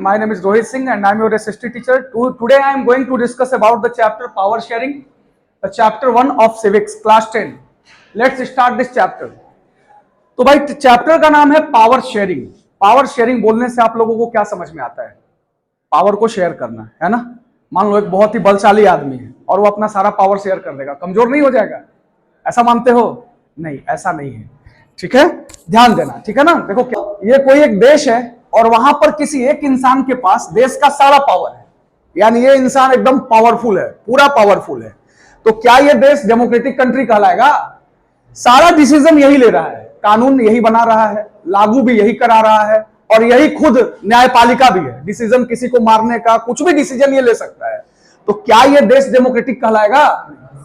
My name is Rohit Singh and I am your SST teacher. Today I am going to discuss about the chapter power sharing, the chapter 1 of civics, class 10. Let's start this chapter. तो भाई chapter का नाम है power sharing. Power sharing बोलने से आप लोगों को क्या समझ में आता है? पावर को शेयर करना, है ना। मान लो एक बहुत ही बलशाली आदमी है और वो अपना सारा पावर शेयर कर देगा, कमजोर नहीं हो जाएगा? ऐसा मानते हो? नहीं, ऐसा नहीं है। ठीक है, ध्यान देना, ठीक है ना। देखो क्या, ये कोई एक देश है और वहां पर किसी एक इंसान के पास देश का सारा पावर है, यानी ये इंसान एकदम पावरफुल है, पूरा पावरफुल है। तो क्या ये देश डेमोक्रेटिक कंट्री कहलाएगा? सारा डिसीजन यही ले रहा है, कानून यही बना रहा है, लागू भी यही करा रहा है और यही खुद न्यायपालिका भी है। डिसीजन किसी को मारने का, कुछ भी डिसीजन ये ले सकता है। तो क्या ये देश डेमोक्रेटिक कहलाएगा?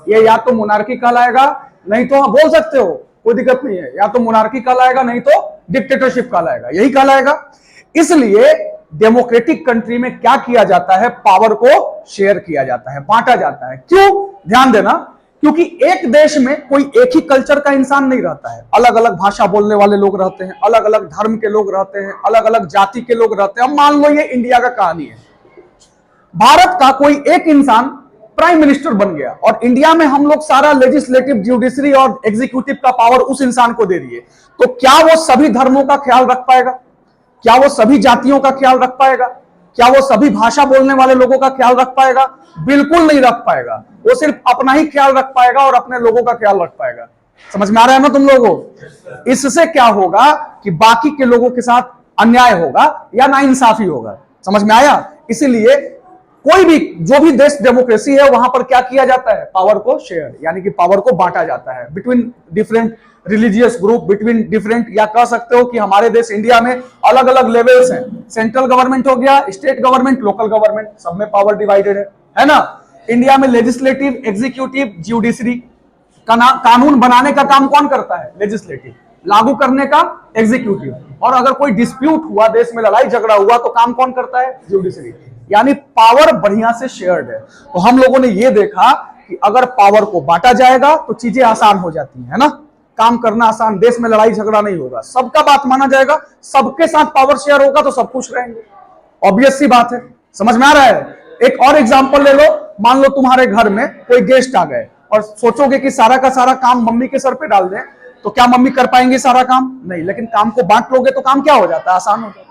ये या तो मोनार्की कहलाएगा, नहीं तो बोल सकते हो, कोई दिक्कत नहीं है, या तो मोनार्की कहलाएगा नहीं तो डिक्टेटरशिप कहलाएगा, यही कहलाएगा। इसलिए डेमोक्रेटिक कंट्री में क्या किया जाता है? पावर को शेयर किया जाता है, बांटा जाता है। क्यों? ध्यान देना, क्योंकि एक देश में कोई एक ही कल्चर का इंसान नहीं रहता है, अलग अलग भाषा बोलने वाले लोग रहते हैं, अलग अलग धर्म के लोग रहते हैं, अलग अलग जाति के लोग रहते हैं। अब मान लो ये इंडिया का कहानी है, भारत का कोई एक इंसान प्राइम मिनिस्टर बन गया और इंडिया में हम लोग सारा लेजिस्लेटिव, जुडिशरी और एग्जीक्यूटिव का पावर उस इंसान को दे दिए। तो क्या वो सभी धर्मों का ख्याल रख पाएगा? क्या वो सभी जातियों का ख्याल रख पाएगा? क्या वो सभी भाषा बोलने वाले लोगों का ख्याल रख पाएगा? बिल्कुल नहीं रख पाएगा। वो सिर्फ अपना ही ख्याल रख पाएगा और अपने लोगों का ख्याल रख पाएगा। समझ में आ रहा है ना तुम लोगों को? इससे क्या होगा कि बाकी के लोगों के साथ अन्याय होगा या नाइंसाफी होगा। समझ में आया? इसीलिए कोई भी, जो भी देश डेमोक्रेसी है, वहां पर क्या किया जाता है? पावर को शेयर, यानी कि पावर को बांटा जाता है between different religious group, between different, या कह सकते हो कि हमारे देश इंडिया में अलग अलग लेवल्स हैं। सेंट्रल गवर्नमेंट हो गया, स्टेट गवर्नमेंट, लोकल गवर्नमेंट, सब में पावर डिवाइडेड है ना। इंडिया में लेजिस्लेटिव, एग्जीक्यूटिव, जुडिशरी, कानून बनाने का काम कौन करता है? लेजिस्लेटिव, लागू करने का एग्जीक्यूटिव, और अगर कोई डिस्प्यूट हुआ, देश में लड़ाई झगड़ा हुआ, तो काम कौन करता है? जुडिशरी। यानी पावर बढ़िया से शेयर्ड है। तो हम लोगों ने ये देखा कि अगर पावर को बांटा जाएगा तो चीजें आसान हो जाती है ना, काम करना आसान, देश में लड़ाई झगड़ा नहीं होगा, सबका बात माना जाएगा, सबके साथ पावर शेयर होगा तो सब खुश रहेंगे। ऑब्वियस सी बात है। समझ में आ रहा है? एक और एग्जांपल ले लो। मान लो तुम्हारे घर में कोई गेस्ट आ गए और सोचोगे कि सारा का सारा काम मम्मी के सर पे डाल दें, तो क्या मम्मी कर पाएंगे सारा काम? नहीं। लेकिन काम को बांट लोगे तो काम क्या हो जाता है? आसान हो जाता है।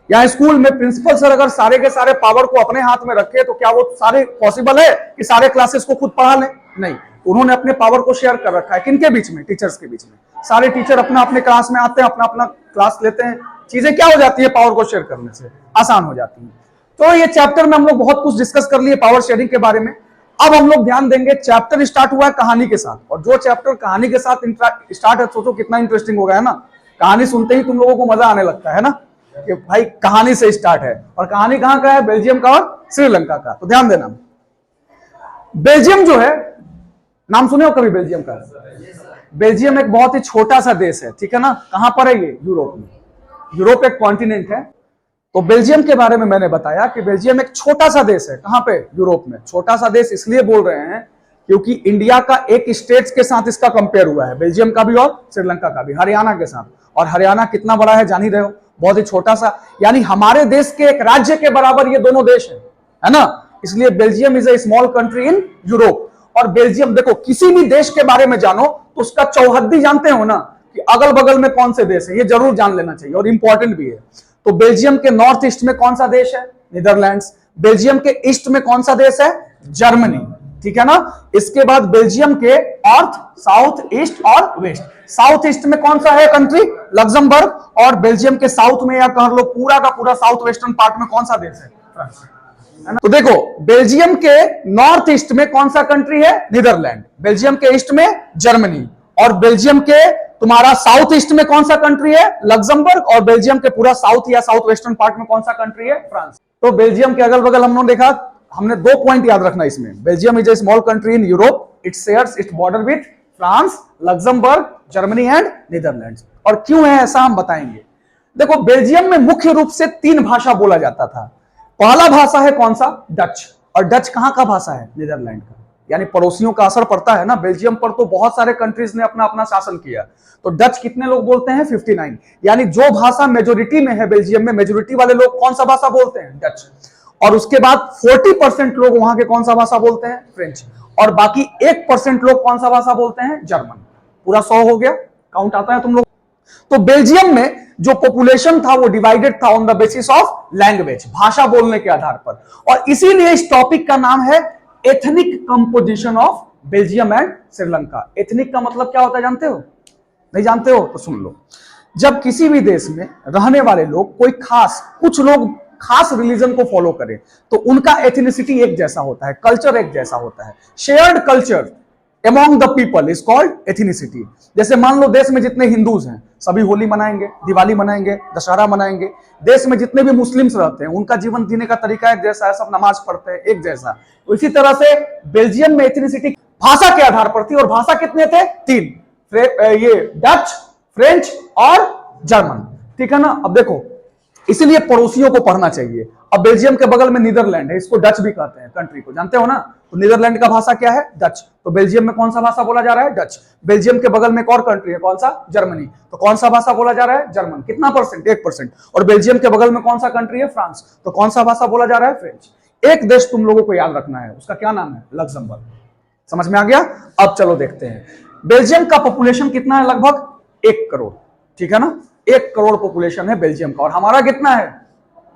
या स्कूल में प्रिंसिपल सर अगर सारे के सारे पावर को अपने हाथ में रखे तो क्या वो सारे पॉसिबल है कि सारे क्लासेस को खुद पढ़ा लें? नहीं। उन्होंने अपने पावर को शेयर कर रखा है। किनके बीच में? टीचर्स के बीच में। सारे टीचर अपना अपने क्लास में आते हैं, अपना अपना क्लास लेते हैं। चीजें क्या हो जाती है? पावर को शेयर करने से आसान हो जाती है। तो ये चैप्टर में हम लोग बहुत कुछ डिस्कस कर लिए पावर शेयरिंग के बारे में। अब हम लोग ध्यान देंगे, चैप्टर स्टार्ट हुआ है कहानी के साथ, और जो चैप्टर कहानी के साथ स्टार्ट है, सोचो कितना इंटरेस्टिंग होगा, है ना। कहानी सुनते ही तुम लोगों को मजा आने लगता है ना, कि भाई कहानी से स्टार्ट है। और कहानी कहां का है? बेल्जियम का और श्रीलंका का। तो ध्यान देना, बेल्जियम जो है, नाम सुने हो कभी बेल्जियम का? बेल्जियम एक बहुत ही छोटा सा देश है, ठीक है ना। कहां पर है ये? यूरोप में। यूरोप एक कॉन्टिनेंट है। तो बेल्जियम के बारे में मैंने बताया कि बेल्जियम एक छोटा सा देश है। कहां पे? यूरोप में। छोटा सा देश इसलिए बोल रहे हैं क्योंकि इंडिया का एक स्टेट्स के साथ इसका कंपेयर हुआ है, बेल्जियम का भी और श्रीलंका का भी, हरियाणा के साथ। और हरियाणा कितना बड़ा है जान ही रहे हो, बहुत ही छोटा सा, यानी हमारे देश के एक राज्य के बराबर ये दोनों देश है ना। इसलिए Belgium is a small country in Europe. और बेल्जियम, देखो किसी भी देश के बारे में जानो तो उसका चौहद्दी जानते हो ना, कि अगल बगल में कौन से देश है, ये जरूर जान लेना चाहिए और इंपॉर्टेंट भी है। तो बेल्जियम के नॉर्थ ईस्ट में कौन सा देश है? नीदरलैंड्स। बेल्जियम के ईस्ट में कौन सा देश है? जर्मनी, ठीक है ना। इसके बाद बेल्जियम के नॉर्थ, साउथ, ईस्ट और वेस्ट। साउथ ईस्ट में कौन सा है कंट्री? लग्जमबर्ग। और बेल्जियम के साउथ में, या कह लो पूरा का पूरा साउथ वेस्टर्न पार्ट में कौन सा देश है? फ्रांस, है ना। तो देखो, बेल्जियम के नॉर्थ ईस्ट में कौन सा कंट्री है? नीदरलैंड। बेल्जियम के ईस्ट में जर्मनी। और बेल्जियम के तुम्हारा साउथ ईस्ट में कौन सा कंट्री है? लग्जमबर्ग। और बेल्जियम के पूरा साउथ या साउथ वेस्टर्न पार्ट में कौन सा कंट्री है? फ्रांस। तो बेल्जियम के अगल बगल हमने देखा, हमने 2 पॉइंट याद रखना इसमें। Belgium is a small country in Europe, it shares its border with France, Luxembourg, Germany and Netherlands. और क्यों है ऐसा हम बताएंगे। देखो, बेल्जियम में मुख्य रूप से 3 भाषा बोला जाता था। पहला भाषा है कौन सा? डच। और डच कहां का भाषा है? नीदरलैंड का। यानी पड़ोसियों का असर पड़ता है ना। बेल्जियम पर तो बहुत सारे कंट्रीज ने अपना अपना शासन किया। तो डच कितने लोग बोलते हैं? 59। यानी जो भाषा मेजोरिटी में है बेल्जियम में, मेजोरिटी वाले लोग कौन सा भाषा बोलते हैं? डच। और उसके बाद 40% लोग वहां के कौन सा भाषा बोलते हैं? फ्रेंच। और बाकी 1% लोग कौन सा भाषा बोलते हैं? जर्मन। पूरा 100 हो गया। काउंट आता है तुम लोग? तो बेल्जियम में जो पॉपुलेशन था वो डिवाइडेड था on the basis of language, भाषा बोलने के आधार पर। और इसीलिए इस टॉपिक का नाम है ethnic composition of Belgium and Sri Lanka. Ethnic का मतलब क्या होता है जानते हो? नहीं जानते हो तो सुन लो। जब किसी भी देश में रहने वाले लोग कोई खास, कुछ लोग खास रिलीजन को फॉलो करें तो उनका एथनिसिटी एक जैसा होता है, कल्चर एक जैसा होता है। Shared culture among the people is called ethnicity। जैसे मान लो देश में जितने हिंदूज हैं सभी होली मनाएंगे, दिवाली मनाएंगे, दशहरा मनाएंगे। देश में जितने भी मुस्लिम्स रहते हैं उनका जीवन जीने का तरीका एक जैसा है, सब नमाज पढ़ते हैं एक जैसा। तो इसी तरह से बेल्जियम में एथनिसिटी भाषा के आधार पर थी। और भाषा कितने थे? 3, ये डच, फ्रेंच और जर्मन। ठीक है ना। अब देखो, इसीलिए पड़ोसियों को पढ़ना चाहिए। अब बेल्जियम के बगल में नीदरलैंड है, इसको डच भी कहते हैं कंट्री को, जानते हो ना। तो नीदरलैंड का भाषा क्या है? डच। तो बेल्जियम में कौन सा भाषा बोला जा रहा है? डच। बेल्जियम के बगल में एक और कंट्री है, कौन सा? जर्मनी। तो कौन सा भाषा बोला जा रहा है? जर्मन। कितना परसेंट? 1%। और बेल्जियम के बगल में कौन सा कंट्री है? फ्रांस। तो कौन सा भाषा बोला जा रहा है? फ्रेंच। एक देश तुम लोगों को याद रखना है, उसका क्या नाम है? लक्समबर्ग। समझ में आ गया? अब चलो देखते हैं बेल्जियम का पॉपुलेशन कितना है? लगभग 1 करोड़। ठीक है ना। 1 करोड़ पॉपुलेशन है बेल्जियम का। और हमारा कितना है?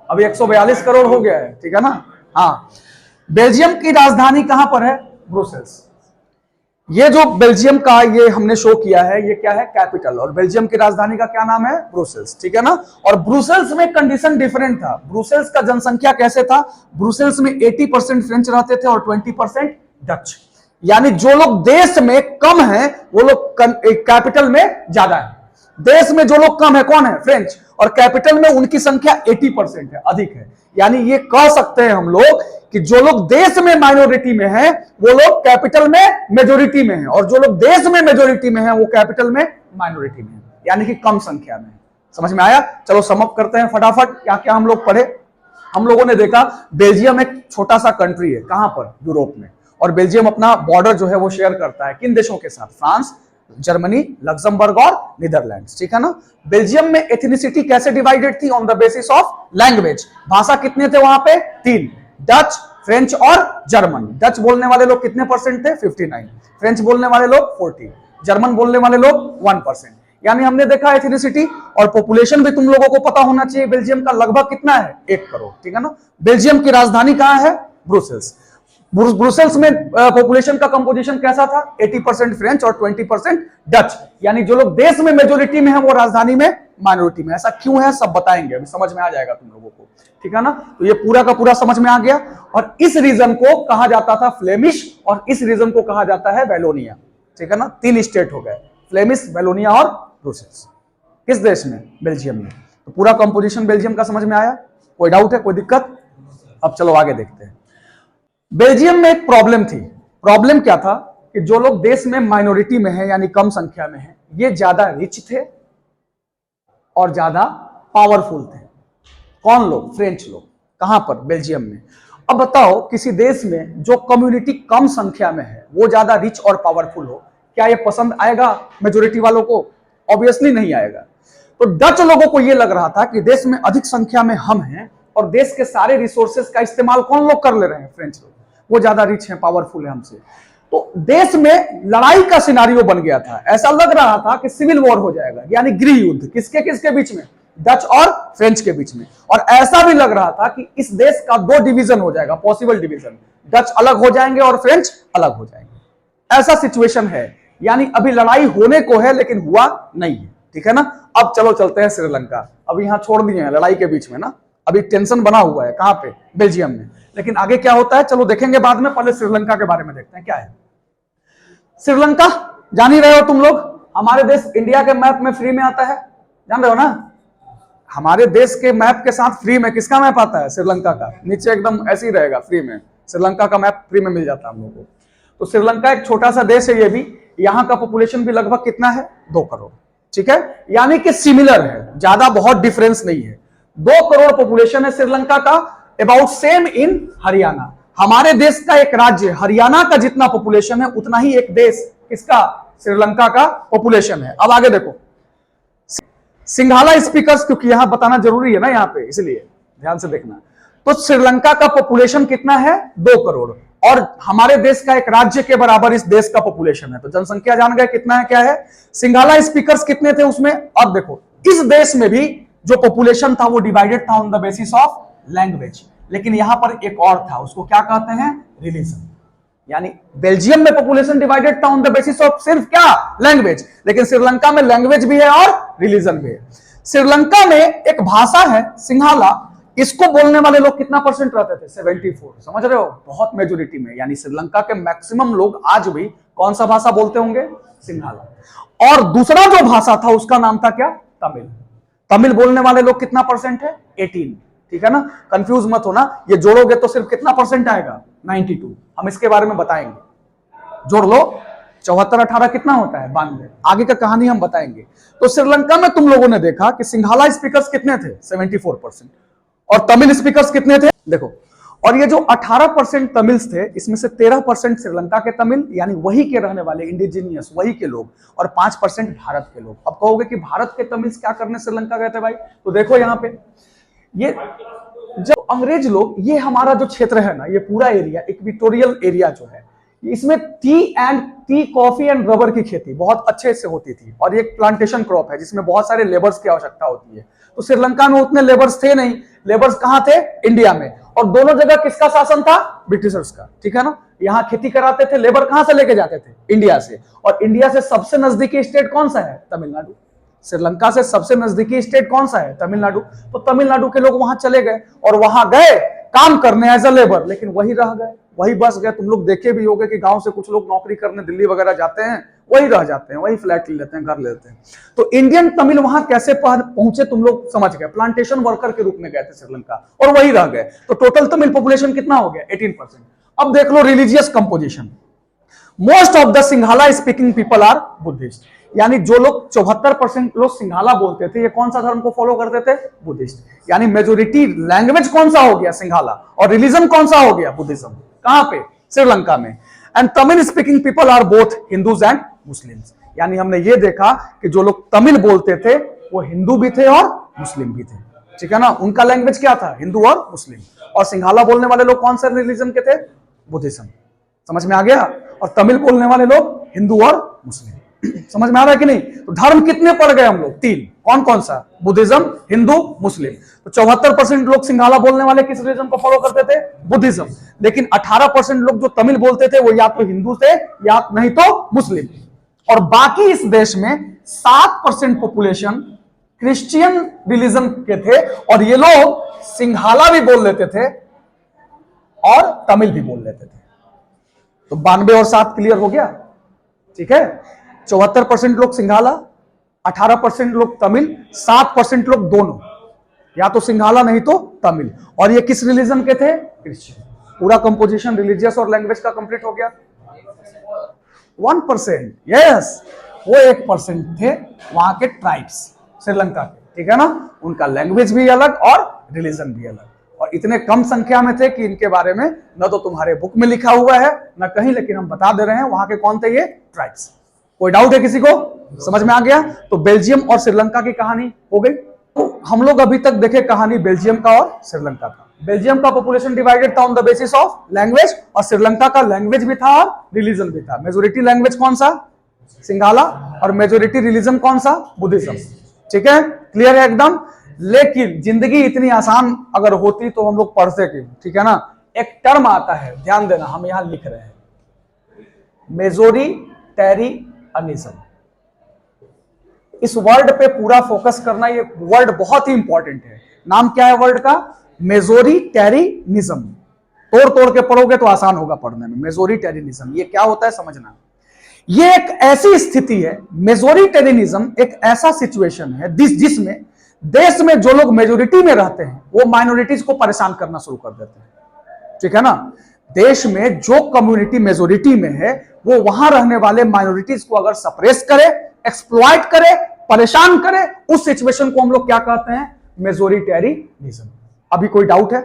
अभी 142 करोड़ हो गया है। ठीक है ना। हाँ, बेल्जियम की राजधानी कहां पर है? ब्रुसेल्स। ये जो बेल्जियम का ये हमने शो किया है, ये क्या है? कैपिटल। और बेल्जियम की राजधानी का क्या नाम है? ब्रुसेल्स। ठीक है ना। और ब्रुसेल्स में कंडीशन डिफरेंट था। ब्रुसेल्स का जनसंख्या कैसे था? ब्रुसेल्स में 80% फ्रेंच रहते थे और 20% डच। यानी जो लोग देश में कम है वो लोग कैपिटल में ज्यादा है। देश में जो लोग कम है कौन है? फ्रेंच। और कैपिटल में उनकी संख्या 80% है, अधिक है। यानी ये कह सकते हैं हम लोग कि जो लोग देश में माइनॉरिटी में हैं वो लोग कैपिटल में मेजोरिटी में हैं, और जो लोग देश में मेजोरिटी में हैं वो कैपिटल में माइनॉरिटी में हैं, यानी कि कम संख्या में। समझ में आया? चलो समअप करते हैं फटाफट। क्या क्या हम लोग पढ़े? हम लोगों ने देखा बेल्जियम एक छोटा सा कंट्री है। कहां पर? यूरोप में। और बेल्जियम अपना बॉर्डर जो है वो शेयर करता है किन देशों के साथ? फ्रांस, जर्मनी, लक्समबर्ग और नीदरलैंड्स। ठीक है ना। बेल्जियम में एथनिसिटी कैसे डिवाइडेड थी? On the basis of language. भाषा कितने थे वहां पे? 3, डच, फ्रेंच और जर्मन। डच बोलने वाले लोग कितने परसेंट थे? 59। फ्रेंच बोलने वाले लोग 40। जर्मन बोलने वाले लोग 1%। यानी हमने देखा एथनिसिटी। और पॉपुलेशन भी तुम लोगों को पता होना चाहिए बेल्जियम का लगभग कितना है? 1 करोड़। ठीक है ना। बेल्जियम की राजधानी कहां है? ब्रुसेल्स। ब्रुसेल्स में पॉपुलेशन का कंपोजिशन कैसा था? 80% फ्रेंच और 20% डच। यानी जो लोग देश में मेजोरिटी में है वो राजधानी में माइनॉरिटी में। ऐसा क्यों है सब बताएंगे, अभी समझ में आ जाएगा तुम लोगों को। ठीक है ना। तो ये पूरा का पूरा समझ में आ गया। और इस रीजन को कहा जाता था फ्लेमिश, और इस रीजन को कहा जाता है वेलोनिया। ठीक है ना। 3 स्टेट हो गए, फ्लेमिश, वेलोनिया और ब्रुसेल्स। किस देश में? बेल्जियम में। तो पूरा कंपोजिशन बेल्जियम का समझ में आया? कोई डाउट है? कोई दिक्कत? अब चलो आगे देखते हैं। बेल्जियम में एक प्रॉब्लम थी। प्रॉब्लम क्या था? कि जो लोग देश में माइनॉरिटी में है यानी कम संख्या में है, ये ज्यादा रिच थे और ज्यादा पावरफुल थे। कौन लोग? फ्रेंच लोग। कहां पर? बेल्जियम में। अब बताओ किसी देश में जो कम्युनिटी कम संख्या में है वो ज्यादा रिच और पावरफुल हो, क्या ये पसंद आएगा मेजोरिटी वालों को? ऑब्वियसली नहीं आएगा। तो डच लोगों को ये लग रहा था कि देश में अधिक संख्या में हम हैं और देश के सारे रिसोर्सेज का इस्तेमाल कौन लोग कर ले रहे हैं? फ्रेंच लोग। वो ज्यादा रिच हैं, पावरफुल है हमसे। तो देश में लड़ाई का सिनारियो बन गया था। ऐसा लग रहा था कि सिविल वॉर हो जाएगा, यानी गृह युद्ध। किसके किसके बीच में? डच और फ्रेंच के बीच में। और ऐसा भी लग रहा था कि इस देश का 2 डिवीजन हो जाएगा, पॉसिबल डिवीजन। डच अलग हो जाएंगे और फ्रेंच अलग हो जाएंगे। ऐसा सिचुएशन है। यानी अभी लड़ाई होने को है लेकिन हुआ नहीं है। ठीक है ना। अब चलो चलते हैं श्रीलंका। अब यहां छोड़ दिए हैं लड़ाई के बीच में ना, अभी टेंशन बना हुआ है। कहां पे? बेल्जियम में। लेकिन आगे क्या होता है चलो देखेंगे बाद में। पहले श्रीलंका के बारे में देखते हैं क्या है। श्रीलंका जान ही रहे हो तुम लोग, हमारे देश इंडिया के मैप में फ्री में आता है, जान रहे हो ना। हमारे देश के मैप के साथ फ्री में किसका मैप आता है? श्रीलंका का। नीचे एकदम ऐसे ही रहेगा फ्री में, श्रीलंका का मैप फ्री में मिल जाता है हम लोग को। तो श्रीलंका एक छोटा सा देश है ये भी। यहाँ का पॉपुलेशन भी लगभग कितना है? 2 करोड़। ठीक है। यानी कि सिमिलर है, ज्यादा बहुत डिफरेंस नहीं है। 2 करोड़ पॉपुलेशन है श्रीलंका का। About same in Haryana. हमारे देश का एक राज्य हरियाणा का जितना पॉपुलेशन है उतना ही एक देश किसका, श्रीलंका का पॉपुलेशन है। अब आगे देखो सिंघाला स्पीकर्स, क्योंकि यहां बताना जरूरी है ना यहां पे, इसलिए ध्यान से देखना। तो श्रीलंका का पॉपुलेशन कितना है, 2 करोड़, और हमारे देश का एक राज्य के बराबर इस देश का पॉपुलेशन है। तो जनसंख्या जान गए कितना है, क्या है। सिंघाला स्पीकर्स कितने थे उसमें। अब देखो इस देश में भी जो पॉपुलेशन था वो डिवाइडेड था on the basis of language, लेकिन यहां पर एक और था, उसको क्या कहते हैं, रिलीजन। यानी बेल्जियम में पॉपुलेशन डिवाइडेड था ऑन द बेसिस ऑफ सिर्फ क्या, लैंग्वेज, लेकिन श्रीलंका में लैंग्वेज भी है और रिलीजन भी है। श्रीलंका में एक भाषा है सिंघाला, इसको बोलने वाले लोग कितना परसेंट रहते थे, 74, समझ रहे हो, बहुत मेजोरिटी में। यानी श्रीलंका के मैक्सिमम लोग आज भी कौन सा भाषा बोलते होंगे, सिंघाला। और दूसरा जो भाषा था उसका नाम था क्या, तमिल। तमिल बोलने वाले लोग कितना परसेंट है, 18, ठीक है ना, कंफ्यूज मत होना, ये जोड़ोगे तो सिर्फ कितना परसेंट आएगा, 92। हम इसके बारे में बताएंगे, जोड़ लो, 74 18 कितना होता है, 92। आगे का कहानी हम बताएंगे। तो श्रीलंका में तुम लोगों ने देखा कि सिंघाला स्पीकर्स कितने थे, 74%, और तमिल स्पीकर्स कितने थे, देखो। और ये जो 18% तमिल्स थे, इसमें से 13% श्रीलंका के तमिल, यानी वही के रहने वाले इंडिजीनियस वही के लोग, और 5% भारत के लोग। अब कहोगे कि भारत के तमिल्स क्या करने श्रीलंका गए थे भाई, तो देखो यहाँ पे ये जब अंग्रेज लोग, ये हमारा जो क्षेत्र है ना, ये पूरा एरिया इक्वेटोरियल एरिया जो है, इसमें टी कॉफी एंड रबर की खेती बहुत अच्छे से होती थी, और ये एक प्लांटेशन क्रॉप है जिसमें बहुत सारे लेबर्स की आवश्यकता होती है। तो श्रीलंका में उतने लेबर्स थे नहीं, लेबर्स कहां थे, इंडिया में, और दोनों जगह किसका शासन था, ब्रिटिशर्स का, ठीक है ना। यहां खेती कराते थे, लेबर कहां से लेके जाते थे, इंडिया से, और इंडिया से सबसे नजदीकी स्टेट कौन सा है, तमिलनाडु। श्रीलंका से सबसे नजदीकी स्टेट कौन सा है, तमिलनाडु। तो तमिलनाडु के लोग वहां चले गए और वहां गए काम करने एज अ लेबर, लेकिन वही रह गए, वही बस गए। तुम लोग देखे भी होंगे कि गांव से कुछ लोग नौकरी करने दिल्ली वगैरह जाते हैं, वही रह जाते हैं, वही फ्लैट ले लेते हैं, घर ले लेते हैं। तो इंडियन तमिल वहां कैसे पहुंचे तुम लोग समझ गए, प्लांटेशन वर्कर के रूप में गए थे श्रीलंका और वही रह गए। तो टोटल तमिल पॉपुलेशन कितना हो गया, 18%। अब देख लो religious composition, most of the Sinhala speaking people are Buddhist, यानी जो लोग 74% लोग सिंघाला बोलते थे, ये कौन सा धर्म को फॉलो करते थे, बुद्धिस्ट। यानी मेजोरिटी लैंग्वेज कौन सा हो गया, सिंघाला, और रिलीजन कौन सा हो गया, बुद्धिज्म। कहां पे, श्रीलंका में। And Tamil speaking people are both Hindus and Muslims, यानी हमने ये देखा कि जो लोग तमिल बोलते थे वो हिंदू भी थे और मुस्लिम भी थे, ठीक है ना। उनका लैंग्वेज क्या था, हिंदू और मुस्लिम। और सिंघाला बोलने वाले लोग कौन से रिलीजन के थे, बुद्धिज्म। समझ में आ गया। और तमिल बोलने वाले लोग हिंदू और मुस्लिम। समझ में आ रहा है कि नहीं। तो धर्म कितने पड़ गए हम लोग, 3। कौन कौन सा, बुद्धिज्म, हिंदू, मुस्लिम। तो 74% लोग सिंघाला बोलने वाले किस रिलीजन को फॉलो करते थे, बुद्धिज्म। लेकिन 18% लोग जो तमिल बोलते थे वो या तो हिंदू थे या नहीं तो मुस्लिम। और बाकी इस देश में 7% पॉपुलेशन क्रिश्चियन रिलीजन के थे, और ये लोग सिंघाला भी बोल लेते थे और तमिल भी बोल लेते थे। तो 92 और 7 क्लियर हो गया, ठीक है। 74% लोग सिंघाला, 18% लोग तमिल, 7% लोग दोनों, या तो सिंघाला नहीं तो तमिल। और ये किस रिलीजन के थे, क्रिश्चियन। पूरा कंपोजिशन रिलीजियस और लैंग्वेज का कंप्लीट हो गया। 1%, यस, वो 1% थे वहां के ट्राइब्स श्रीलंका के, ठीक है ना। उनका लैंग्वेज भी अलग और रिलीजन भी अलग, और इतने कम संख्या में थे कि इनके बारे में न तो तुम्हारे बुक में लिखा हुआ है न कहीं, लेकिन हम बता दे रहे हैं वहां के कौन थे ये ट्राइब्स। कोई डाउट है किसी को, समझ में आ गया। तो बेल्जियम और श्रीलंका की कहानी हो गई। तो हम लोग अभी तक देखे कहानी बेल्जियम का और श्रीलंका का। बेल्जियम का पॉपुलेशन डिवाइडेड था on the basis of language, और श्रीलंका का लैंग्वेज भी था और रिलीजन भी था। मेजोरिटी लैंग्वेज कौन सा, सिंघाला, और मेजोरिटी रिलीजन कौन सा, बुद्धिज्म, ठीक है। क्लियर है एकदम। लेकिन जिंदगी इतनी आसान अगर होती तो हम लोग पढ़ते क्यों, ठीक है ना। एक टर्म आता है, ध्यान देना, हम यहां लिख रहे हैं, मेजोरिटेरियनिज्म। इस वर्ड पे पूरा फोकस करना, ये वर्ड बहुत ही इंपॉर्टेंट है। नाम क्या है वर्ड का, मेजोरिटेरियनिज्म। तोड़ तोड़ के पढ़ोगे तो आसान होगा पढ़ने में। मेजोरिटेरियनिज्म ये क्या होता है समझना। ये एक ऐसी स्थिति है, मेजोरिटेरियनिज्म एक ऐसा सिचुएशन है जिसमें देश में जो लोग मेजोरिटी में रहते हैं वो माइनॉरिटीज को परेशान करना शुरू कर देते हैं, ठीक है ना। देश में जो कम्युनिटी मेजोरिटी में है वो वहां रहने वाले माइनॉरिटीज को अगर सप्रेस करे, एक्सप्लॉइट करे, परेशान करे, उस सिचुएशन को हम लोग क्या कहते हैं, मेजोरिटेरियनिज्म। अभी कोई डाउट है,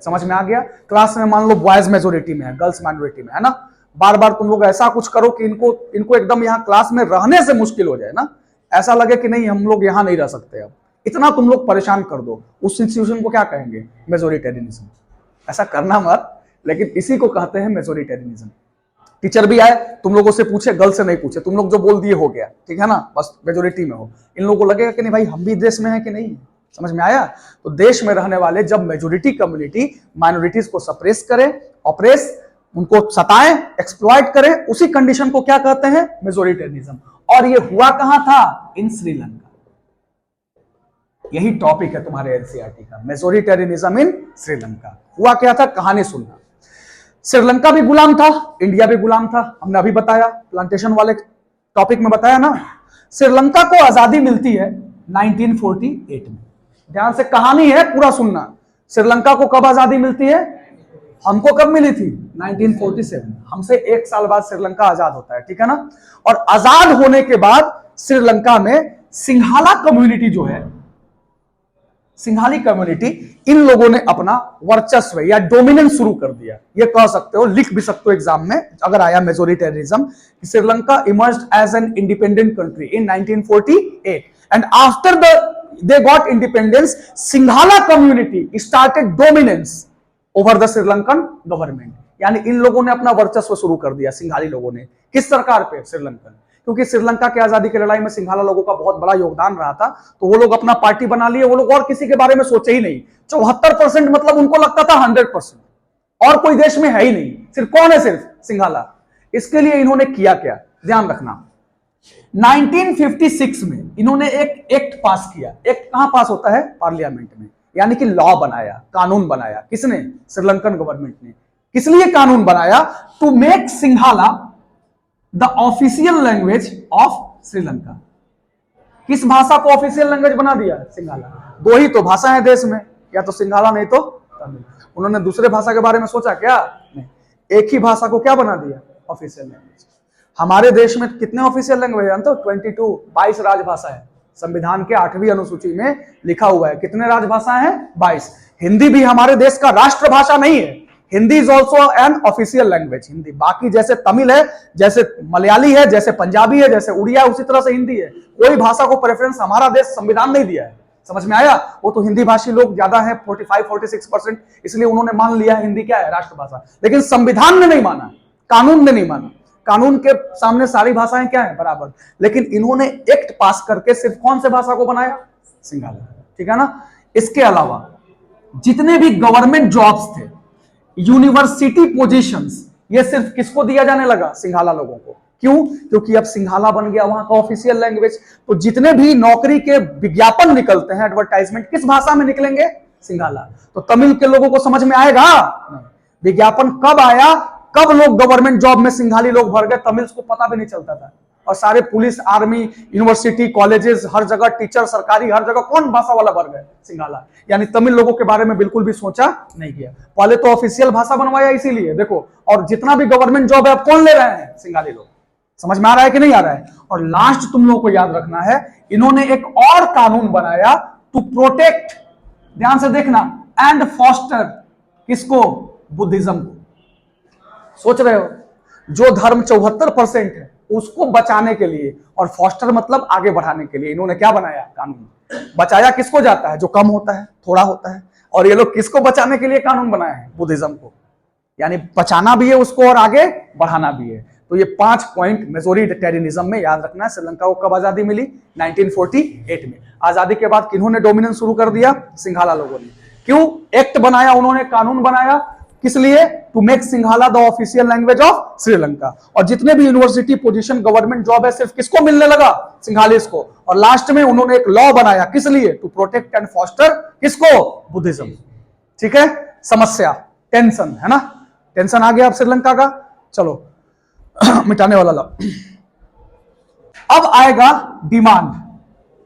समझ में आ गया? क्लास में मान लो बॉयज मेजोरिटी में है, गर्ल्स माइनॉरिटी में है ना, बार बार तुम लोग ऐसा कुछ करो कि इनको एकदम यहाँ क्लास में रहने से मुश्किल हो जाए ना, ऐसा लगे कि नहीं हम लोग यहाँ नहीं रह सकते, अब इतना तुम लोग परेशान कर दो, उस सिचुएशन को क्या कहेंगे? मेजोरिटेरियनिज्म। ऐसा करना मत, लेकिन इसी को कहते हैं मेजोरिटेरियनिज्म। टीचर भी आए, तुम लोगों से पूछे, गर्ल से नहीं पूछे, तुम लोग जो बोल दिए हो गया, ठीक है ना, बस मेजोरिटी में हो, इन लोगों को लगेगा कि नहीं भाई हम भी देश में है कि नहीं। समझ में आया? तो देश में रहने वाले जब मेजोरिटी कम्युनिटी माइनॉरिटीज को सप्रेस करे, ऑपरेस, उनको सताए, एक्सप्लॉइट करे, उसी कंडीशन को क्या कहते हैं? मेजोरिटेरियनिज्म। और ये हुआ कहां था? इन श्रीलंका। यही टॉपिक है तुम्हारे एनसीईआरटी का, मेजोरिटेरियनिज्म इन श्रीलंका। हुआ क्या था? कहानी सुनना। श्रीलंका भी गुलाम था, इंडिया भी गुलाम था, हमने अभी बताया, प्लांटेशन वाले टॉपिक में बताया ना। श्रीलंका को आजादी मिलती है 1948 में। ध्यान से कहानी है, पूरा सुनना। श्रीलंका को कब आजादी मिलती है? हमको कब मिली थी? 1947। हमसे 1 साल बाद श्रीलंका आजाद होता है, ठीक है ना। और आजाद होने के बाद श्रीलंका में सिंघाला कम्युनिटी जो है, सिंघाली कम्युनिटी, इन लोगों ने अपना वर्चस्व या डोमिनेंस शुरू कर दिया। ये कह सकते हो, लिख भी सकते हो एग्जाम में अगर आया majoritarianism. Sri Lanka emerged as an independent country in 1948 and after they got independence, Singhala community started dominance over the Sri Lankan government। यानी इन लोगों ने अपना वर्चस्व शुरू कर दिया, सिंघाली लोगों ने। किस सरकार पे? श्रीलंकन। क्योंकि श्रीलंका की आजादी की लड़ाई में सिंघाला लोगों का बहुत बड़ा योगदान रहा था, तो वो लोग अपना पार्टी बना लिए, वो लोग और किसी के बारे में सोचे ही नहीं। 74% मतलब उनको लगता था 100%, और कोई देश में है ही नहीं, सिर्फ कौन है? सिर्फ सिंघाला। इसके लिए इन्होंने किया क्या? ध्यान रखना, 1956 में इन्होंने एक एक्ट पास किया। एक्ट कहां पास होता है? पार्लियामेंट में। यानी कि लॉ बनाया, कानून बनाया। किसने? श्रीलंकन गवर्नमेंट ने। किस लिए कानून बनाया? To make Sinhala the official language of Sri Lanka. किस भाषा को ऑफिशियल लैंग्वेज बना दिया? सिंघाला। 2 ही तो भाषा है देश में, या तो सिंघाला नहीं तो तमिल। उन्होंने दूसरे भाषा के बारे में सोचा क्या? नहीं, एक ही भाषा को क्या बना दिया? Official language. हमारे देश में कितने ऑफिशियल लैंग्वेज हैं? तो 22 राजभाषा है। संविधान के 8वीं अनुसूची में लिखा हुआ है कितने राजभाषा हैं? 22। हिंदी भी हमारे देश का राष्ट्रभाषा नहीं है। Hindi is also an official language. Hindi बाकी जैसे तमिल है, जैसे मलयाली है, जैसे पंजाबी है, जैसे उड़िया है, उसी तरह से हिंदी है। कोई भाषा को प्रेफरेंस हमारा देश संविधान नहीं दिया है। समझ में आया? वो तो हिंदी भाषी लोग ज्यादा है, 45-46%, इसलिए उन्होंने मान लिया हिंदी क्या है? राष्ट्रभाषा। लेकिन संविधान ने नहीं माना, कानून ने नहीं माना। कानून के सामने सारी भाषाएं क्या है? बराबर। लेकिन इन्होंने एक्ट पास करके सिर्फ कौन से भाषा को बनाया? सिंघाला। ठीक है ना। इसके अलावा जितने भी गवर्नमेंट जॉब्स थे, यूनिवर्सिटी पोजीशंस, ये सिर्फ किसको दिया जाने लगा? सिंघाला लोगों को। क्यों? क्योंकि अब सिंघाला बन गया वहां का ऑफिशियल लैंग्वेज। तो जितने भी नौकरी के विज्ञापन निकलते हैं, एडवर्टाइजमेंट, किस भाषा में निकलेंगे? सिंघाला। तो तमिल के लोगों को समझ में आएगा? विज्ञापन कब आया, कब लोग गवर्नमेंट जॉब में सिंघाली लोग भर गए, तमिल को पता भी नहीं चलता था। और सारे पुलिस, आर्मी, यूनिवर्सिटी, कॉलेजेस, हर जगह टीचर, सरकारी हर जगह कौन भाषा वाला भर गए? सिंघाला। यानी तमिल लोगों के बारे में बिल्कुल भी सोचा नहीं किया। पहले तो ऑफिशियल भाषा बनवाया इसीलिए, देखो। और जितना भी गवर्नमेंट जॉब है अब कौन ले रहे हैं? सिंघाली लोग। समझ में आ रहा है कि नहीं आ रहा है? और लास्ट तुम लोगों को याद रखना है, इन्होंने एक और कानून बनाया टू प्रोटेक्ट, ध्यान से देखना, एंड फॉस्टर, किसको? बुद्धिज्म को। सोच रहे हो, जो धर्म 74% है उसको बचाने के लिए, और फॉस्टर मतलब आगे बढ़ाने के लिए, इन्होंने क्या बनाया? कानून। बचाया किसको जाता है? जो कम होता है, थोड़ा होता है। और ये लोग किसको बचाने के लिए कानून बनाए हैं? बुद्धिज्म को। यानी बचाना भी है उसको और आगे बढ़ाना भी है। तो ये 5 पॉइंट मेजोरिटेरियनिज्म में याद रखना है। श्रीलंका को कब आजादी मिली? 1948 में। आजादी के बाद किन्होंने डोमिनेंस शुरू कर दिया? सिंघाला लोगों ने। क्यों? एक्ट बनाया उन्होंने, कानून बनाया। किस लिए? To make Sinhala the official language of Sri Lanka. और जितने भी यूनिवर्सिटी पोजीशन, गवर्नमेंट जॉब है, सिर्फ किसको मिलने लगा? सिंघालीस को। और लास्ट में उन्होंने एक लॉ बनाया, किस लिए? टू प्रोटेक्ट एंड फॉस्टर, किसको? बुद्धिज्म। ठीक है। समस्या, टेंशन है ना, टेंशन आ गया अब श्रीलंका का। चलो मिटाने वाला लॉ। अब आएगा डिमांड,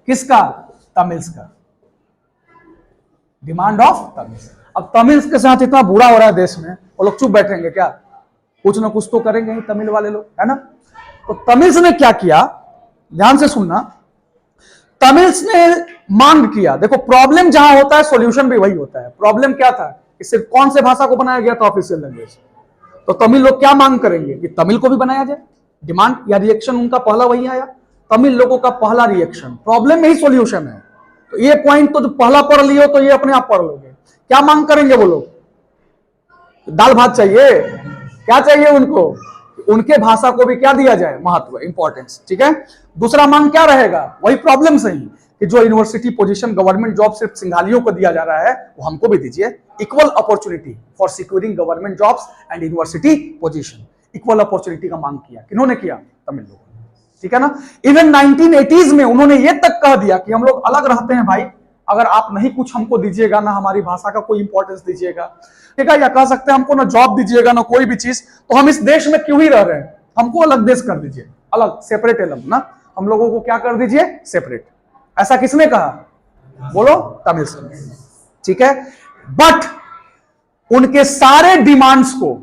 किसका? तमिल्स का। Demand of Tamils. अब तमिल्स के साथ इतना बुरा हो रहा है देश में, वो लोग चुप बैठेंगे क्या? कुछ ना कुछ तो करेंगे ही तमिल वाले लोग, है ना। तो तमिल्स ने क्या किया? ध्यान से सुनना। तमिल्स ने मांग किया, देखो प्रॉब्लम जहां होता है सॉल्यूशन भी वही होता है। प्रॉब्लम क्या था? कि सिर्फ कौन से भाषा को बनाया गया था ऑफिशियल लैंग्वेज। तो तमिल लोग क्या मांग करेंगे कि तमिल को भी बनाया जाए, डिमांड या रिएक्शन उनका पहला वही आया, तमिल लोगों का पहला रिएक्शन। प्रॉब्लम यही सॉल्यूशन है। तो ये पॉइंट तो जो पहला पढ़ लियो तो ये अपने आप पढ़ लोगे। क्या मांग करेंगे वो लोग? दाल भात चाहिए, क्या चाहिए उनको? उनके भाषा को भी क्या दिया जाए, महत्व, इंपॉर्टेंस। ठीक है। दूसरा मांग क्या रहेगा? वही प्रॉब्लम सही कि जो यूनिवर्सिटी पोजीशन गवर्नमेंट जॉब सिर्फ सिंघालियों को दिया जा रहा है वो हमको भी दीजिए। Equal opportunity for securing government jobs and university position, equal opportunity का मांग किया। किन्होंने किया? तमिल लोगों ने। ठीक है ना। इवन 1980s में उन्होंने ये तक कह दिया कि हम लोग अलग रहते हैं भाई, अगर आप नहीं कुछ हमको दीजिएगा, ना हमारी भाषा का कोई इंपॉर्टेंस दीजिएगा, ठीक है, या कह सकते हैं हमको ना जॉब दीजिएगा ना कोई भी चीज, तो हम इस देश में क्यों ही रह रहे हैं, हमको अलग देश कर दीजिए, अलग सेपरेट एलम ना, हम लोगों को क्या कर दीजिए, सेपरेट। ऐसा किसने कहा? बोलो, तमिल से। ठीक है। बट उनके सारे डिमांड्स को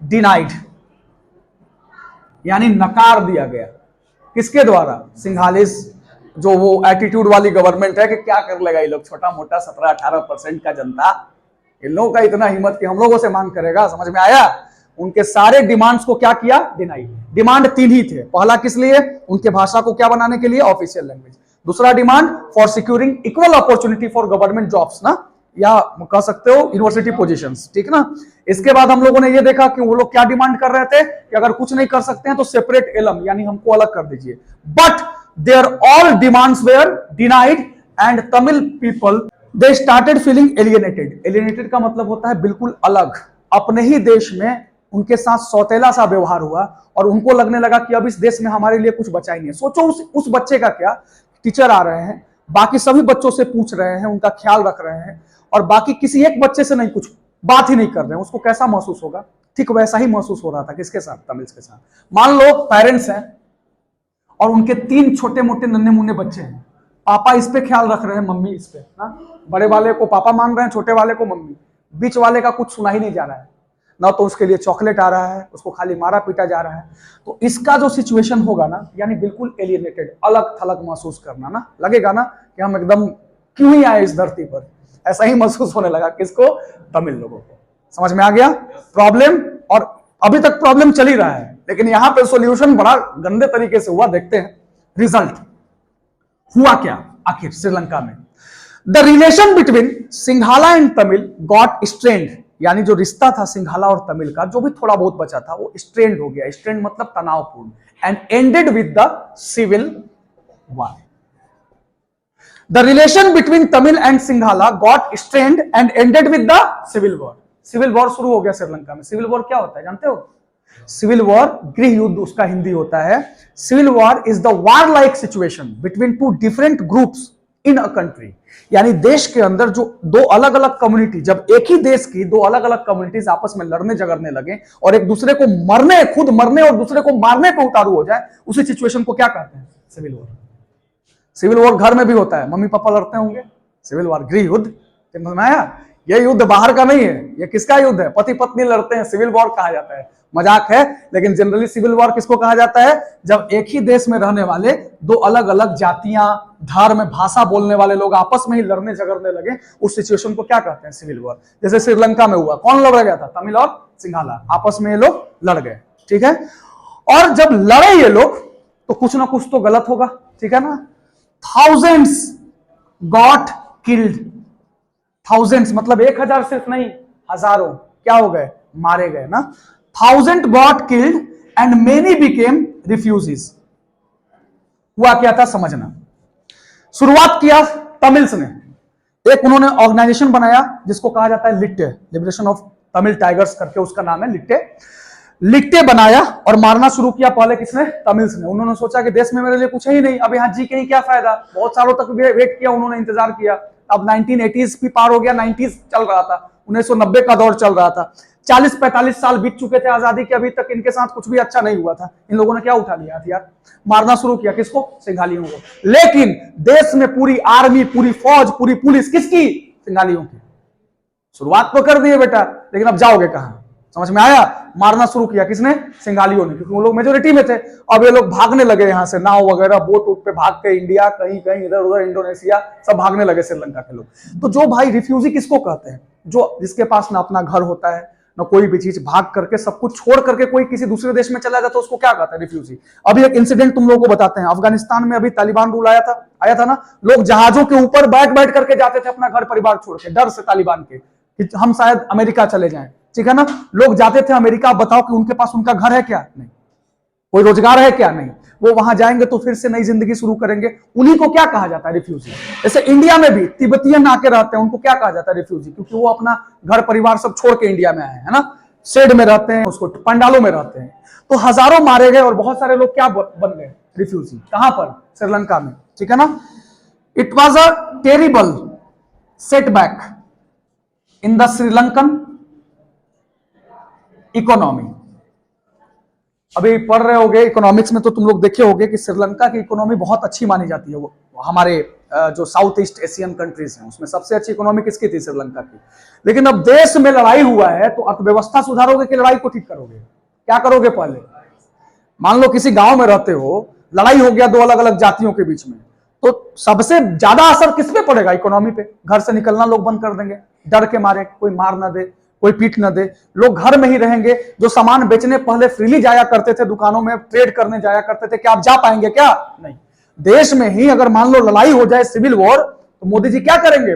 डिनाइड, यानी नकार दिया गया। किसके द्वारा? सिंघालिस, जो वो एटीट्यूड वाली गवर्नमेंट है कि क्या कर लेगा ये लोग, छोटा मोटा 17-18% का जनता, इन लोगों का इतना हिम्मत कि हम लोगों से मांग करेगा। समझ में आया? उनके सारे डिमांड्स को क्या किया? डिनाई। डिमांड 3 ही थे। पहला किस लिए? उनके भाषा को क्या बनाने के लिए? Official language. दूसरा demand for securing equal opportunity for government jobs ना, या कह सकते हो यूनिवर्सिटी पोजीशंस। ठीक ना। इसके बाद हम लोगों ने ये देखा कि वो लोग क्या डिमांड कर रहे थे कि अगर कुछ नहीं कर सकते हैं तो सेपरेट एलम, यानी हमको अलग कर दीजिए। But their all demands were denied and Tamil people they started feeling alienated. Alienated का मतलब होता है बिल्कुल अलग। अपने ही देश में उनके साथ सौतेला सा व्यवहार हुआ और उनको लगने लगा कि अब इस देश में हमारे लिए कुछ बचा ही नहीं है। सोचो उस बच्चे का क्या, टीचर आ रहे हैं, बाकी सभी बच्चों से पूछ रहे हैं, उनका ख्याल रख रहे हैं, और बाकी किसी एक बच्चे से नहीं, कुछ बात ही नहीं कर रहे हैं, उसको कैसा महसूस होगा? ठीक वैसा ही महसूस हो रहा था। किसके साथ? तमिल्स के साथ। मान लो पेरेंट्स हैं और उनके 3 छोटे मोटे नन्हे मुन्ने बच्चे हैं, पापा इस पे ख्याल रख रहे हैं, मम्मी इस पे ना, बड़े वाले को पापा मान रहे हैं, छोटे वाले को मम्मी, बीच वाले का कुछ सुना ही नहीं जा रहा है ना, तो उसके लिए चॉकलेट आ रहा है, उसको खाली मारा पीटा जा रहा है। तो इसका जो सिचुएशन होगा ना, यानी बिल्कुल एलियनेटेड, अलग थलग महसूस करना ना, लगेगा ना कि हम एकदम क्यों ही आए इस धरती पर, ऐसा ही महसूस होने लगा। किसको? तमिल लोगों को। समझ में आ गया प्रॉब्लम? और अभी तक प्रॉब्लम चल ही रहा है, लेकिन यहां पे सॉल्यूशन बड़ा गंदे तरीके से हुआ। देखते हैं रिजल्ट हुआ क्या आखिर श्रीलंका में। The relation between Sinhala and Tamil got strained, यानी जो रिश्ता था सिंघाला और तमिल का, जो भी थोड़ा बहुत बचा था, वो स्ट्रेन्ड हो गया। स्ट्रेन्ड मतलब तनावपूर्ण। And ended with the civil war. The relation between Tamil and Sinhala got strained and ended with the civil war. Civil war शुरू हो गया श्रीलंका में। सिविल वॉर क्या होता है जानते हो? सिविल वॉर, गृह युद्ध उसका हिंदी होता है। Civil war is the war like situation between 2 different groups in a country, यानी देश के अंदर जो 2 अलग अलग कम्युनिटी, जब एक ही देश की 2 अलग अलग कम्युनिटीज आपस में लड़ने झगड़ने लगे और एक दूसरे को मरने, खुद मरने और दूसरे को मारने पर उतारू हो जाए, उसी सिचुएशन को क्या कहते हैं? Civil war. सिविल वॉर घर में भी होता है, मम्मी पापा लड़ते होंगे, सिविल वॉर, गृह युद्ध। समझ में आया? ये युद्ध बाहर का नहीं है, ये किसका युद्ध है? पति पत्नी लड़ते हैं, सिविल वॉर कहा जाता है। मजाक है, लेकिन जनरली सिविल वॉर किसको कहा जाता है? जब एक ही देश में रहने वाले 2 अलग अलग जातियां, धर्म, भाषा बोलने वाले लोग आपस में ही लड़ने झगड़ने लगे, उस सिचुएशन को क्या कहते हैं? Civil war. जैसे श्रीलंका में हुआ, कौन लड़ गया था? तमिल और सिंघाला, आपस में ये लोग लड़ गए। ठीक है। और जब लड़े ये लोग तो कुछ ना कुछ तो गलत होगा, ठीक है ना। Thousands got killed. Thousands मतलब 1000 सिर्फ नहीं, हजारों क्या हो गए? मारे गए ना। 1000 got killed and many became refugees. हुआ क्या था समझना। शुरुआत किया तमिल्स ने, एक उन्होंने ऑर्गेनाइजेशन बनाया जिसको कहा जाता है लिट्टे, लिबरेशन ऑफ तमिल टाइगर्स करके उसका नाम है लिट्टे। लिट्टे बनाया और मारना शुरू किया। पहले किसने? तमिल्स ने। उन्होंने सोचा कि देश में मेरे लिए कुछ है ही नहीं, अब यहाँ जी के ही क्या फायदा। बहुत सालों तक वेट किया उन्होंने, इंतजार किया। अब 1980s भी पार हो गया, 90s चल रहा था, 1990 का दौर चल रहा था, 40-45 साल बीत चुके थे आजादी के, अभी तक इनके साथ कुछ भी अच्छा नहीं हुआ था। इन लोगों ने क्या उठा लिया हथियार, मारना शुरू किया। किसको? सिंघालियों को। लेकिन देश में पूरी आर्मी, पूरी फौज, पूरी पुलिस किसकी? सिंघालियों की। शुरुआत तो कर दिए बेटा, लेकिन अब जाओगे कहां? समझ में आया? मारना शुरू किया किसने? सिंघालियों ने, क्योंकि वो लोग मेजोरिटी में थे। अब ये लोग भागने लगे यहाँ से, नाव वगैरह बोट उट पे भाग के इंडिया, कहीं कहीं इधर उधर इंडोनेशिया, सब भागने लगे श्रीलंका के लोग। तो जो भाई रिफ्यूजी किसको कहते हैं? जो जिसके पास ना अपना घर होता है ना कोई भी चीज, भाग करके सब कुछ छोड़ करके कोई किसी दूसरे देश में चला जाता है, उसको क्या कहता है? रिफ्यूजी। अभी एक इंसिडेंट तुम लोगों को बताते हैं, अफगानिस्तान में अभी तालिबान रूल आया था ना, लोग जहाजों के ऊपर बैठ बैठ करके जाते थे अपना घर परिवार छोड़ के, डर से तालिबान के कि हम शायद अमेरिका चले जाएं, ठीक है ना। लोग जाते थे अमेरिका, बताओ कि उनके पास उनका घर है क्या? नहीं। कोई रोजगार है क्या? नहीं। वो वहां जाएंगे तो फिर से नई जिंदगी शुरू करेंगे, उन्हीं को क्या कहा जाता है? रिफ्यूजी। जैसे इंडिया में भी तिब्बतियन आके रहते हैं, उनको क्या कहा जाता है? रिफ्यूजी, क्योंकि वो अपना घर परिवार सब छोड़ के इंडिया में आए हैं ना, शेड में रहते हैं, उसको पंडालों में रहते हैं। तो हजारों मारे गए और बहुत सारे लोग क्या बन गए? रिफ्यूजी। कहां पर? श्रीलंका में, ठीक है ना। It was a terrible setback in the Sri Lankan economy. अभी पढ़ रहे होगे इकोनॉमिक्स में, तो तुम लोग देखे होगे कि श्रीलंका की इकोनॉमी बहुत अच्छी मानी जाती है। वो हमारे जो साउथ ईस्ट एशियन कंट्रीज हैं उसमें सबसे अच्छी इकोनॉमी किसकी थी? श्रीलंका की। लेकिन अब देश में लड़ाई हुआ है तो अर्थव्यवस्था सुधारोगे कि लड़ाई को ठीक करोगे? क्या करोगे? पहले मान लो किसी गांव में रहते हो, लड़ाई हो गया दो अलग अलग जातियों के बीच में, तो सबसे ज्यादा असर किस पे पड़ेगा? इकोनॉमी पे। घर से निकलना लोग बंद कर देंगे डर के मारे, कोई मार ना दे, कोई पीट ना दे, लोग घर में ही रहेंगे। जो सामान बेचने पहले फ्रीली जाया करते थे दुकानों में, ट्रेड करने जाया करते थे, क्या आप जा पाएंगे? क्या नहीं। देश में ही अगर मान लो लड़ाई हो जाए, सिविल वॉर, तो मोदी जी क्या करेंगे?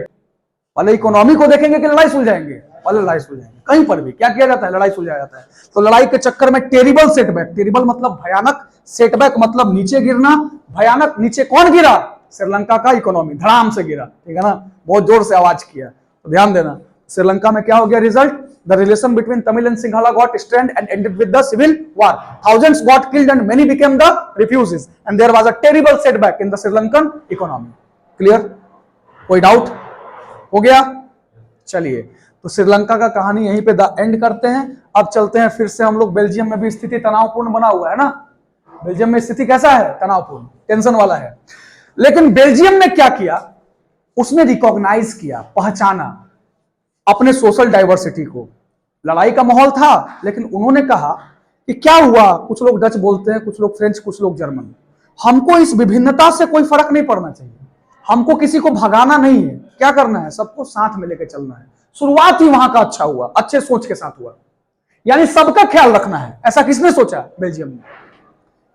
पहले इकोनॉमी को देखेंगे कि लड़ाई सुलझाएंगे? पहले लड़ाई सुलझाएंगे। कहीं पर भी क्या किया जाता है? लड़ाई सुलझाया जाता है। तो लड़ाई के चक्कर में टेरिबल सेटबैक, टेरिबल मतलब भयानक, सेटबैक मतलब नीचे गिरना, भयानक। नीचे कौन गिरा? श्रीलंका का इकोनॉमी धड़ाम से गिरा, ठीक है ना, बहुत जोर से आवाज किया। तो ध्यान देना, श्रीलंका में क्या हो गया result? The relation between Tamil and Sinhala got strained and ended with the civil war. Thousands got killed and many became the refugees. And there was a terrible setback in the Sri Lankan economy. Clear? कोई doubt? हो गया? चलिए, तो श्रीलंका का कहानी यहीं पे and करते हैं। अब चलते हैं फिर से हम लोग बेल्जियम में भी स्थिति तनावपूर्ण बना हुआ है ना। बेल्जियम में स्थिति कैसा है? तनावपूर्ण, टेंशन वाला है। लेकिन बेल्जियम ने क्या किया? उसने रिकॉग्नाइज किया, पहचाना अपने सोशल डाइवर्सिटी को। लड़ाई का माहौल था, लेकिन उन्होंने कहा कि क्या हुआ, कुछ लोग डच बोलते हैं, कुछ लोग फ्रेंच, कुछ लोग जर्मन, हमको इस विभिन्नता से कोई फर्क नहीं पड़ना चाहिए, हमको किसी को भगाना नहीं है, क्या करना है? सबको साथ में लेकर चलना है। शुरुआत ही वहां का अच्छा हुआ, अच्छे सोच के साथ हुआ, यानी सबका ख्याल रखना है। ऐसा किसने सोचा? बेल्जियम ने।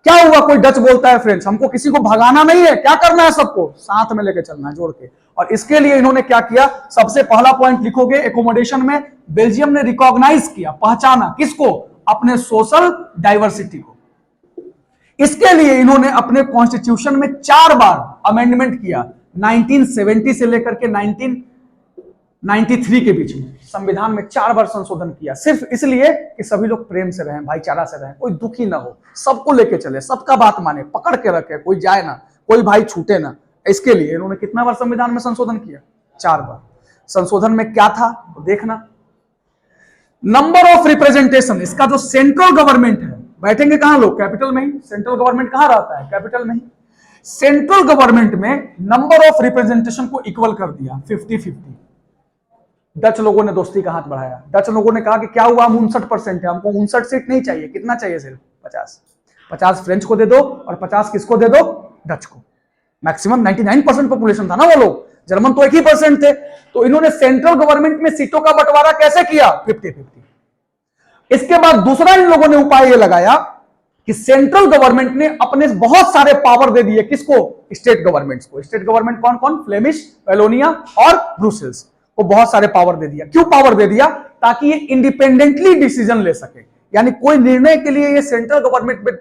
क्या हुआ? कोई डच बोलता है, फ्रेंच, हमको किसी को भगाना नहीं है, क्या करना है? सबको साथ में लेकर चलना है, जोड़ के। और इसके लिए इन्होंने क्या किया? सबसे पहला पॉइंट लिखोगे एकोमोडेशन में, बेल्जियम ने रिकॉग्नाइज किया, पहचाना, किसको? अपने सोशल डाइवर्सिटी को। इसके लिए इन्होंने अपने कॉन्स्टिट्यूशन में 4 बार अमेंडमेंट किया, 1970 से लेकर के 1993 के बीच में संविधान में 4 बार संशोधन किया, सिर्फ इसलिए कि सभी लोग प्रेम से रहें, भाईचारा से रहें, कोई दुखी ना हो, सबको लेके चले, सबका बात माने, पकड़ के रखे, कोई जाए ना, कोई भाई छूटे ना। इसके लिए इन्होंने कितना बार संविधान में संशोधन किया? 4 बार। संशोधन में क्या था तो देखना, नंबर ऑफ रिप्रेजेंटेशन। इसका जो सेंट्रल गवर्नमेंट है, बैठेंगे कहां लोग? कैपिटल में ही। सेंट्रल गवर्नमेंट कहां रहता है? कैपिटल में ही। सेंट्रल गवर्नमेंट में नंबर ऑफ रिप्रेजेंटेशन को इक्वल कर दिया, 50-50। डच लोगों ने दोस्ती का हाथ बढ़ाया। डच लोगों ने कहा कि क्या हुआ, हम 59% है, हमको 59 सीट नहीं चाहिए, कितना चाहिए? सिर्फ 50। 50 फ्रेंच को दे दो और 50 किसको दे दो? डच को। मैक्सिमम 99% पॉपुलेशन था ना वो लोग, जर्मन तो 1% थे। तो इन्होंने सेंट्रल गवर्नमेंट में सीटों का बंटवारा कैसे किया? 50-50। इसके बाद दूसरा इन लोगों ने उपाय ये लगाया कि सेंट्रल गवर्नमेंट ने अपने बहुत सारे पावर दे दिए, किसको? स्टेट गवर्नमेंट्स को। स्टेट गवर्नमेंट कौन कौन? फ्लेमिश, वैलोनिया और ब्रुसेल्स को बहुत सारे पावर दे दिया। क्यों पावर दे दिया? ताकि ये इंडिपेंडेंटली डिसीजन ले सके, यानी कोई निर्णय के लिए ये सेंट्रल गवर्नमेंट पे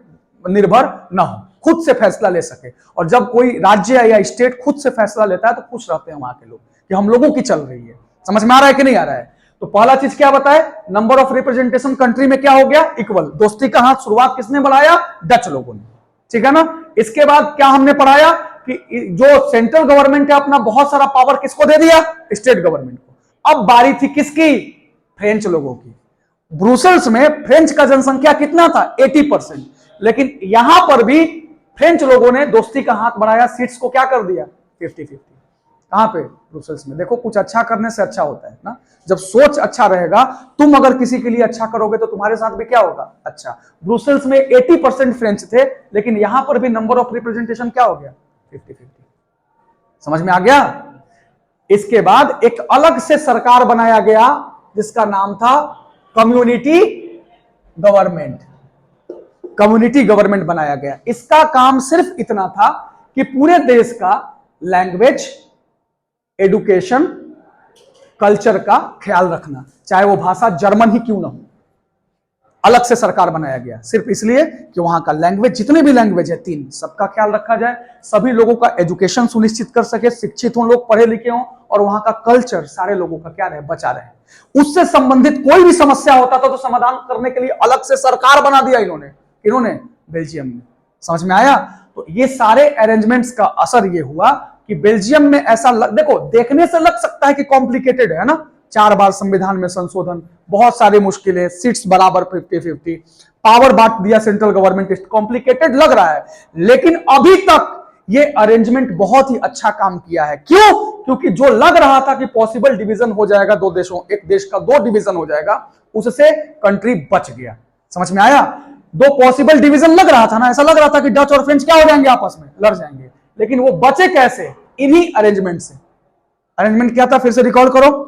निर्भर ना हो, खुद से फैसला ले सके। और जब कोई राज्य या स्टेट खुद से फैसला लेता है तो खुश रहते हैं वहां के लोग कि हम लोगों की चल रही है। समझ में आ रहा है कि नहीं आ रहा है? तो पहला चीज क्या बताए? नंबर ऑफ रिप्रेजेंटेशन कंट्री में क्या हो गया? इक्वल। दोस्ती का हाथ शुरुआत किसने बढ़ाया? डच लोगों ने, ठीक है ना। इसके बाद क्या हमने पढ़ाया कि जो सेंट्रल गवर्नमेंट है अपना बहुत सारा पावर किसको दे दिया? स्टेट गवर्नमेंट को। अब बारी थी किसकी? फ्रेंच लोगों की। ब्रुसेल्स में फ्रेंच का जनसंख्या कितना था? 80%। लेकिन यहां पर भी फ्रेंच लोगों ने दोस्ती का हाथ बढ़ाया, सीट्स को क्या कर दिया? 50-50। कहां पे? ब्रुसेल्स में। देखो, कुछ अच्छा करने से अच्छा होता है ना। जब सोच अच्छा रहेगा, तुम अगर किसी के लिए अच्छा करोगे तो तुम्हारे साथ भी क्या होगा? अच्छा। ब्रुसेल्स में 80% फ्रेंच थे, लेकिन यहां पर भी नंबर ऑफ रिप्रेजेंटेशन क्या हो गया? 50-50। समझ में आ गया? इसके बाद एक अलग से सरकार बनाया गया जिसका नाम था कम्युनिटी गवर्नमेंट। कम्युनिटी गवर्नमेंट बनाया गया। इसका काम सिर्फ इतना था कि पूरे देश का लैंग्वेज, एडुकेशन, कल्चर का ख्याल रखना, चाहे वो भाषा जर्मन ही क्यों ना हो। अलग से सरकार बनाया गया सिर्फ इसलिए कि वहां का लैंग्वेज, जितने भी लैंग्वेज है 3, सबका ख्याल रखा जाए, सभी लोगों का एजुकेशन सुनिश्चित कर सके, शिक्षित हों लोग, पढ़े लिखे हों, और वहां का कल्चर सारे लोगों का क्या रहे, बचा रहे। उससे संबंधित कोई भी समस्या होता था तो समाधान करने के लिए अलग से सरकार बना दिया इन्होंने बेल्जियम में। समझ में आया? तो ये सारे अरेंजमेंट्स का असर ये हुआ कि बेल्जियम में ऐसा देखो, देखने से लग सकता है कि कॉम्प्लिकेटेड है ना, 4 बार संविधान में संशोधन, बहुत सारी मुश्किलें, सीट्स बराबर 50-50, पावर बांट दिया सेंट्रल गवर्नमेंट, कॉम्प्लिकेटेड लग रहा है, लेकिन अभी तक ये अरेंजमेंट बहुत ही अच्छा काम किया है। क्यों? क्योंकि जो लग रहा था कि पॉसिबल डिवीजन हो जाएगा दो देशों, एक देश का 2 डिवीजन हो जाएगा, उससे कंट्री बच गया। समझ में आया? 2 पॉसिबल डिवीजन लग रहा था ना, ऐसा लग रहा था कि डच और फ्रेंच क्या हो जाएंगे, आपस में लड़ जाएंगे, लेकिन वो बचे कैसे? इन्हीं अरेंजमेंट से। अरेंजमेंट क्या था, फिर से रिकॉर्ड करो।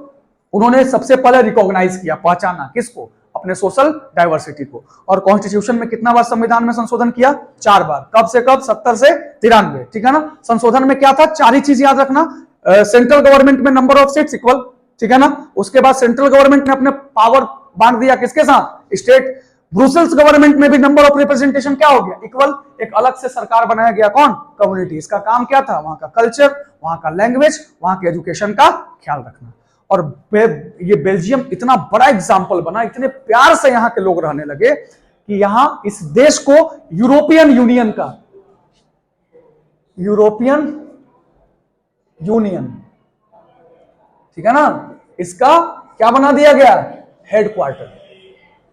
उन्होंने सबसे पहले रिकॉग्नाइज किया, पहचाना, किसको? अपने सोशल डाइवर्सिटी को। और कॉन्स्टिट्यूशन में कितना बार संविधान में संशोधन किया? 4 बार। कब से कब? 70 से 93। ठीक है ना? संशोधन में क्या था? 4 ही चीज याद रखना। सेंट्रल गवर्नमेंट में नंबर ऑफ सीट्स इक्वल, ठीक है ना? उसके बाद सेंट्रल गवर्नमेंट ने अपने पावर बांट दिया किसके साथ? स्टेट। ब्रुसेल्स गवर्नमेंट में भी नंबर ऑफ रिप्रेजेंटेशन क्या हो गया? इक्वल। एक अलग से सरकार बनाया गया, कौन? कम्युनिटी। इसका काम क्या था? वहां का कल्चर, वहां का लैंग्वेज, वहां के एजुकेशन का ख्याल रखना। और ये बेल्जियम इतना बड़ा एग्जाम्पल बना, इतने प्यार से यहां के लोग रहने लगे कि यहां इस देश को यूरोपियन यूनियन, ठीक है ना, इसका क्या बना दिया गया? हेडक्वार्टर।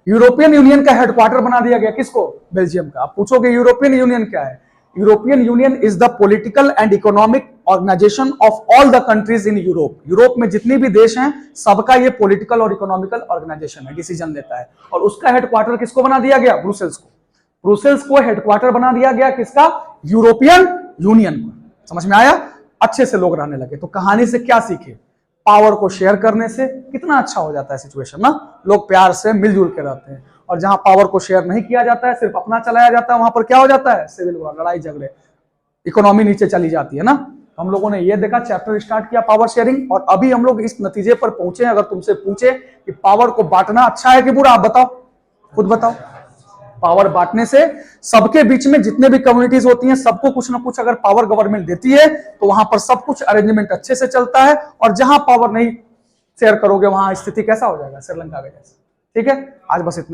यूरोपियन यूनियन का हेडक्वार्टर बना दिया गया, किसको? बेल्जियम का। आप पूछोगे यूरोपियन यूनियन क्या है? European Union is the political and economic organization of all the countries in Europe. Europe में जितनी भी देश हैं, सबका ये पॉलिटिकल और इकोनॉमिकल ऑर्गेनाइजेशन है, डिसीजन लेता है। और उसका हेडक्वार्टर किसको बना दिया गया? ब्रुसेल्स को। ब्रुसेल्स को हेडक्वार्टर बना दिया गया, किसका? यूरोपियन यूनियन को। समझ में आया? अच्छे से लोग रहने लगे। तो कहानी से क्या सीखे? पावर को शेयर करने से कितना अच्छा हो जाता है सिचुएशन ना, लोग प्यार से मिलजुल के रहते हैं। और जहां पावर को शेयर नहीं किया जाता है, सिर्फ अपना चलाया जाता है, वहां पर क्या हो जाता है? सिविल वॉर, लड़ाई झगड़े, इकोनॉमी नीचे चली जाती है ना। हम लोगों ने ये देखा, चैप्टर स्टार्ट किया पावर शेयरिंग, और अभी हम लोग इस नतीजे पर पहुंचे। अगर तुमसे पूछे कि पावर को बांटना अच्छा है कि बुरा, आप बताओ, खुद बताओ। पावर बांटने से सबके बीच में जितने भी कम्युनिटीज होती हैं, सबको कुछ ना कुछ अगर पावर गवर्नमेंट देती है तो वहां पर सब कुछ अरेंजमेंट अच्छे से चलता है। और जहां पावर नहीं शेयर करोगे, वहां स्थिति कैसा हो जाएगा? श्रीलंका के जैसा। ठीक है, आज बस इतना।